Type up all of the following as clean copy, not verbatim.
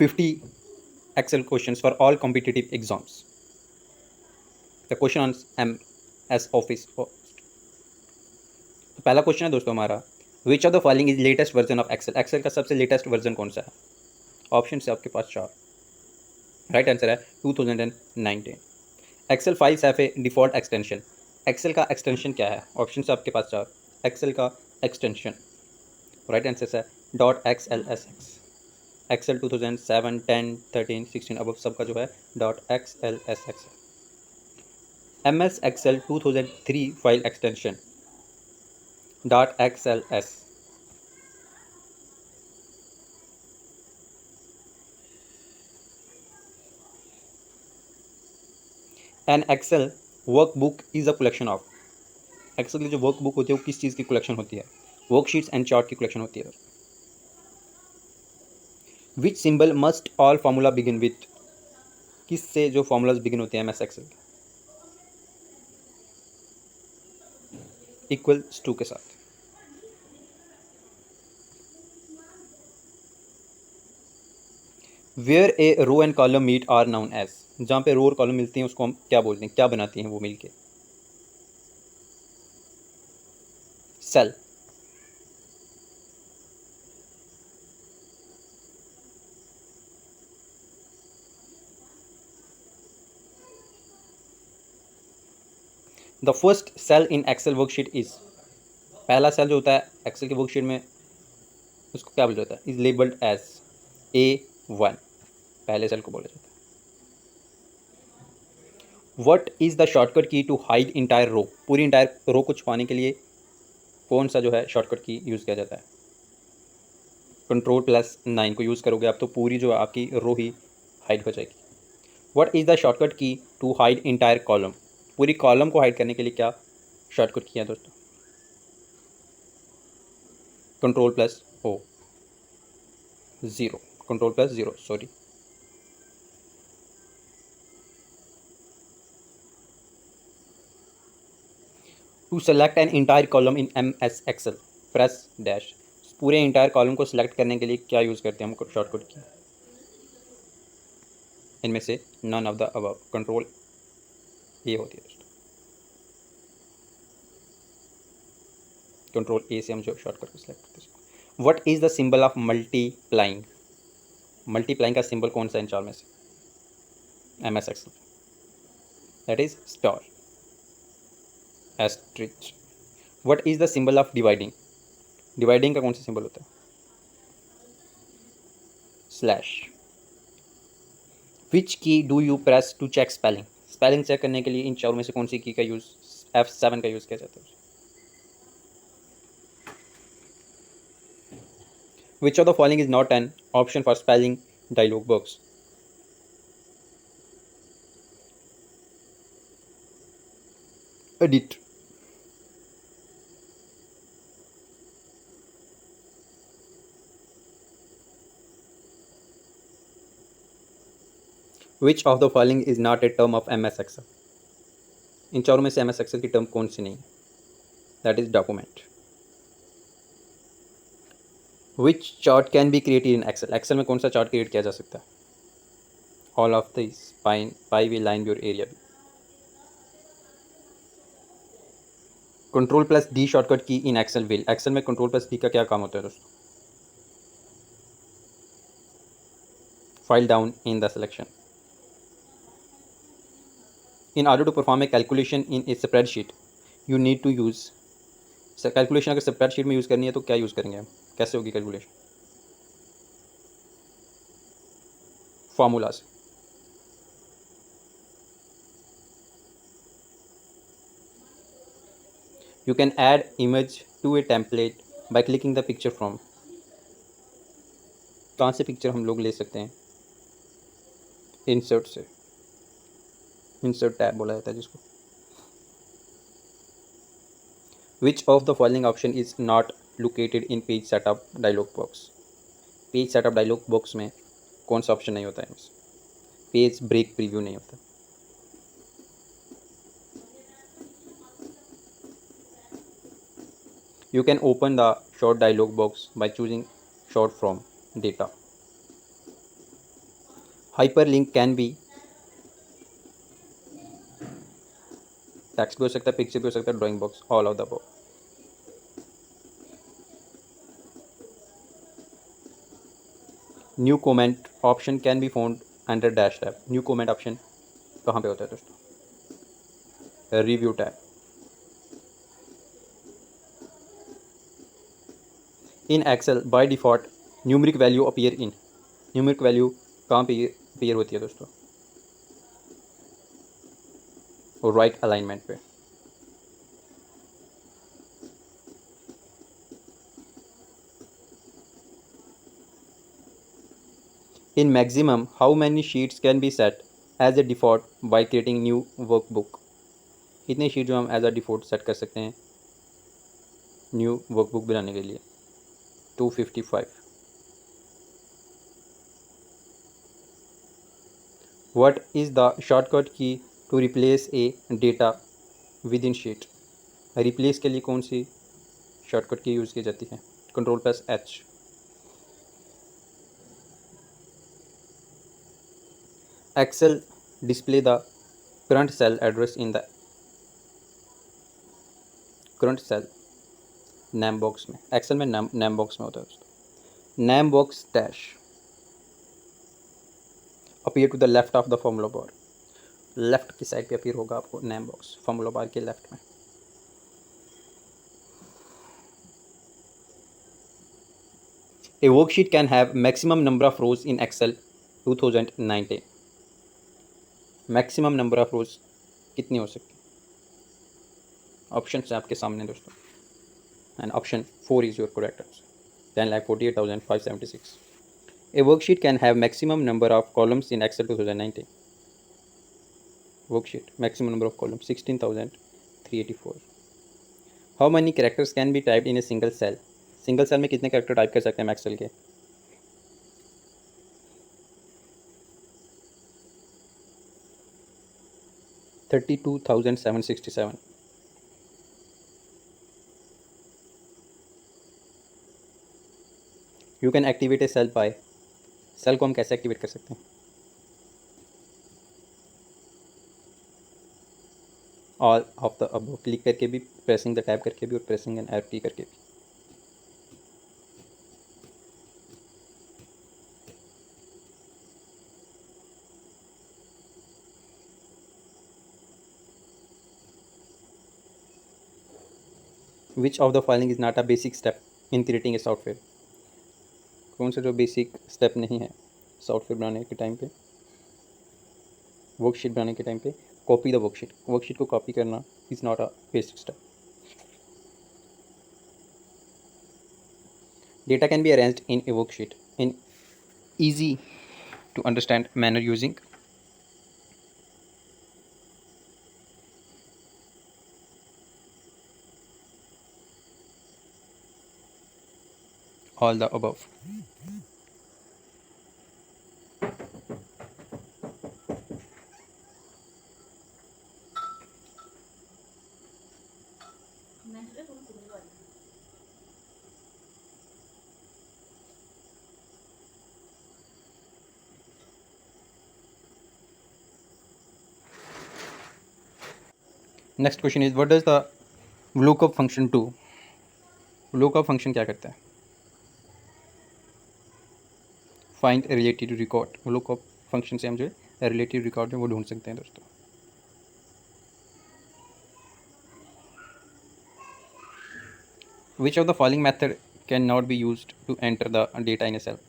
50 Excel questions for all competitive exams. The question on MS Office. तो पहला question है दोस्तों हमारा, which of the following is latest version of Excel. Excel का सबसे latest version कौन सा है? ऑप्शन है आपके पास 4। राइट आंसर है 2019। Excel files have a default extension. Excel का एक्सटेंशन क्या है? ऑप्शन है आपके पास 4। एक्सेल का एक्सटेंशन राइट आंसर है .xlsx। एक्सेल 2007, 10, 13, 16 अब सबका जो है .xlsx है। MS Excel 2003 file extension .xls। An Excel workbook is a collection of. Excel की जो वर्कबुक होती है वो किस चीज़ की कलेक्शन होती है? वर्कशीट्स एंड चार्ट की कलेक्शन होती है। विच symbol must all formula begin with. किस से जो फार्मूलाज बिगिन होते हैं MS एक्सेल? इक्वल्स टू के साथ। Where a row and column meet are known as. जहाँ पे रो और कॉलम मिलती हैं उसको हम क्या बोलते हैं, क्या बनाती हैं वो मिलके? Cell. The first cell in Excel worksheet is. पहला सेल जो होता है एक्सेल की वर्कशीट में उसको क्या बोला जाता है? Is labelled as A1। पहले सेल को बोला जाता है। What is the shortcut key to hide entire row. पूरी इंटायर रो को छुपाने के लिए कौन सा जो है शॉर्टकट की यूज़ किया जाता है? Ctrl+9 को यूज़ करोगे आप तो पूरी जो आपकी रो ही हाइड हो जाएगी। What is the shortcut key to hide entire column. पूरी कॉलम को हाइड करने के लिए क्या शॉर्टकट किया दोस्तों? Ctrl+O 0। Ctrl+0 sorry. To select an entire column in MS Excel press dash. पूरे इंटायर कॉलम को सिलेक्ट करने के लिए क्या यूज़ करते हैं हम शॉर्टकट की? इनमें से none of the above. Control A होती है दोस्तों। कंट्रोल ए से हम जो शॉर्टकट को सिलेक्ट करते हैं। What is the symbol of multiplying. Multiplying का सिंबल कौन सा इन चार में से? MS Excel that is star asterisk. What is the symbol of dividing. Dividing का कौन सा सिंबल होता है? Slash. Which key do you press to check spelling. Spelling check करने के लिए इन चारों में से कौन सी की का यूज़? F7 का यूज़ किया जाता है। Which of the following is not an option for spelling dialog box? Edit. Which of the following is not a term of MS Excel. इन चारों में से MS एक्सेल की टर्म कौन सी नहीं? That is document. Which chart can be created in Excel. Excel में कौन सा चार्ट क्रिएट किया जा सकता है? All of this pie we line your area. Ctrl+D shortcut key in Excel will. Excel में Ctrl+D का क्या काम होता है दोस्तों? File down in the selection. In order to perform a calculation in a spreadsheet you need to use. Calculation अगर spreadsheet में use करनी है तो क्या यूज़ करेंगे हम? कैसे होगी calculation? Formulas. You can add image to a template by clicking the picture from. कहाँ से पिक्चर हम लोग ले सकते हैं? इंसर्ट से। इंसर्ट टैब बोला जाता है जिसको। विच of the following option is not located in page setup dialog box. Page setup dialog box में कौन सा ऑप्शन नहीं होता है? पेज ब्रेक प्रीव्यू नहीं होता। You can open the short dialog box by choosing short from data. Hyperlink can be text भी हो सकता है, पिक्चर भी हो सकता है, drawing box, all of the above. New comment option can be found under dash tab. New comment option कहाँ पे होता है दोस्तों? Review tab. In Excel by default numeric value appear in. Numeric value कहाँ पे अपीयर होती है दोस्तों? और राइट अलाइनमेंट पे। In maximum how many sheets can be set as a default by creating new workbook. कितने शीट जो हम एज अ डिफ़ॉल्ट सेट कर सकते हैं न्यू वर्कबुक बनाने के लिए? 255। What is the shortcut key to replace a data within sheet? Replace के लिए कौन सी शॉर्टकट की यूज़ की जाती है? Ctrl+H। Excel display the current cell address in the current cell name box में। एक्सेल में नेम बॉक्स में होता है दोस्तों। Name box dash appear to the left of the formula bar. Left की साइड पे अपीयर होगा आपको नेम बॉक्स, फॉर्मूला बार के लेफ्ट में। A worksheet can have maximum number of rows in Excel 2019। Maximum number of rows कितनी हो सकती है? ऑप्शन है आपके सामने दोस्तों, and option 4 is your correct answer. 10,48,576। A worksheet can have maximum number of columns in Excel 2019. Worksheet maximum number of columns 16,384. How many characters can be typed in a single cell? Single cell में कितने character type कर सकते हैं हम Excel के? 32,767। You can activate a cell by. Cell को हम कैसे एक्टिवेट कर सकते हैं? All of the above click करके भी, प्रेसिंग द टैब करके भी, और प्रेसिंग एन एरो की करके भी। विच of the following is not a basic step in creating a software? कौन सा जो बेसिक स्टेप नहीं है सॉफ्टवेयर बनाने के टाइम पे, वर्कशीट बनाने के टाइम पे? Copy the worksheet. वर्कशीट को कॉपी करना is not a basic step. Data can be arranged in a worksheet in easy to understand manner using all the above. Next question is, what does the lookup function do? lookup function क्या करता है? Find related record. lookup function से हम जो है related record है वो ढूंढ सकते हैं दोस्तों। Which of the following method cannot be used to enter the data in a cell?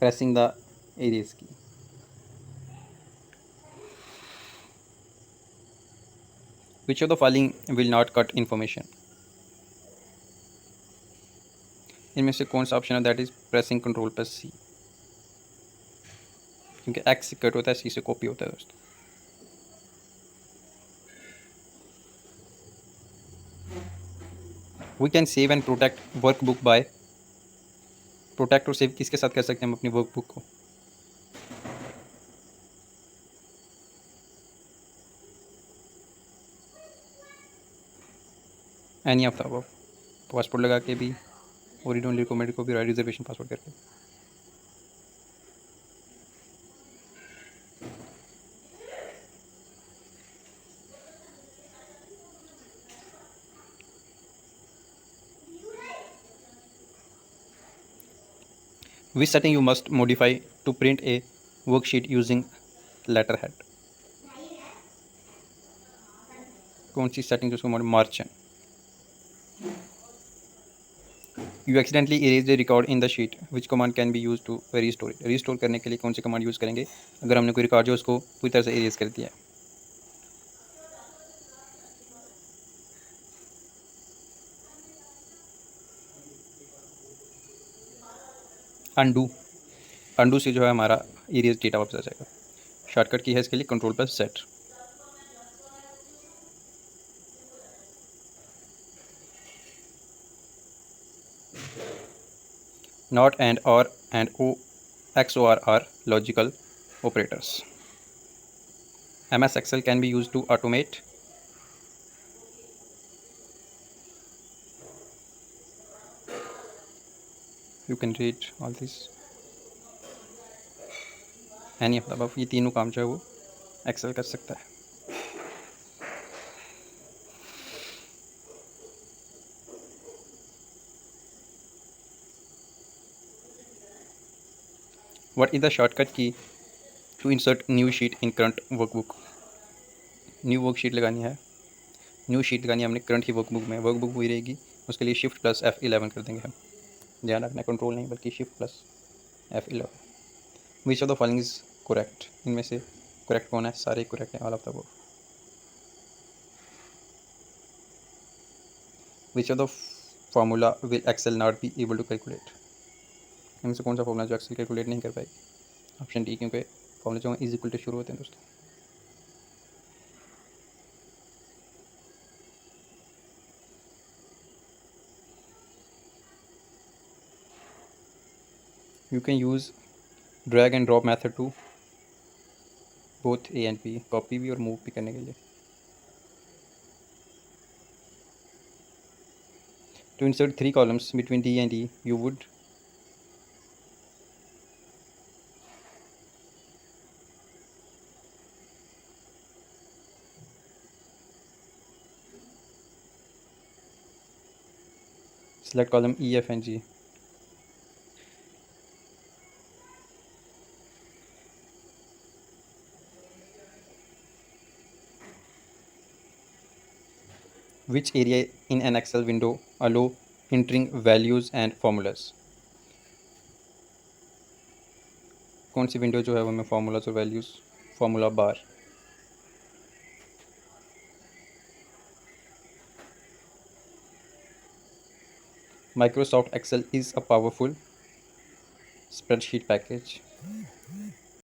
Pressing the erase key. Which of the following will not cut information? इनमें से कौन सा ऑप्शन है दैट इज प्रेसिंग Ctrl+C? क्योंकि X से cut होता है, C से कॉपी होता है दोस्तों। We can save and protect workbook by. Protect और सेव किसके साथ कर सकते हैं हम अपनी वर्कबुक को? Any of the above. Passport लगा के भी, ओरिजिनल डॉक्यूमेंट को भी, रिजर्वेशन पासपोर्ट करके। Which setting you must modify to print a worksheet using letterhead? कौन सी सेटिंग उसको margin? You accidentally erase the record in the sheet, which command can be use to restore it? Restore करने के लिए कौन सी command use करेंगे अगर हमने कोई रिकॉर्ड जो उसको पूरी तरह से इरेज कर दिया है? अनडू। अनडू से जो है हमारा इरेज डेटा वापस आ जाएगा। शॉर्टकट की है इसके लिए control plus set. Not and और and or XOR are logical operators. MS Excel can be used to automate. You can read all this. Any of the above. ये तीनों काम जो है वो एक्सेल कर सकता है। What is the shortcut key to insert new sheet in current workbook? New worksheet लगानी है, न्यू शीट लगानी है हमने करंट की वर्कबुक में। वर्कबुक वही रहेगी, उसके लिए शिफ्ट प्लस F11 कर देंगे हम। ध्यान रखना, कंट्रोल नहीं बल्कि shift plus F11। Which of the following is correct? इनमें से करेक्ट कौन है? सारे करेक्ट हैं, all of the above. Which of the formula will Excel not be able to calculate? इनमें से कौन सा फॉर्मूला जो एक्सेल कैलकुलेट नहीं कर पाएगी? ऑप्शन डी, क्योंकि फॉर्मूले जो इज इक्वल टू शुरू होते हैं दोस्तों। You can use drag and drop method to both A and B, copy भी और मूव भी करने के लिए। To insert 3 columns between D and E, you would select column E, F and G. Which area in an Excel window allow entering values and formulas? कौन सी window जो है वो हमें फॉर्मूलाज और values, formula bar. Microsoft Excel is a powerful spreadsheet package.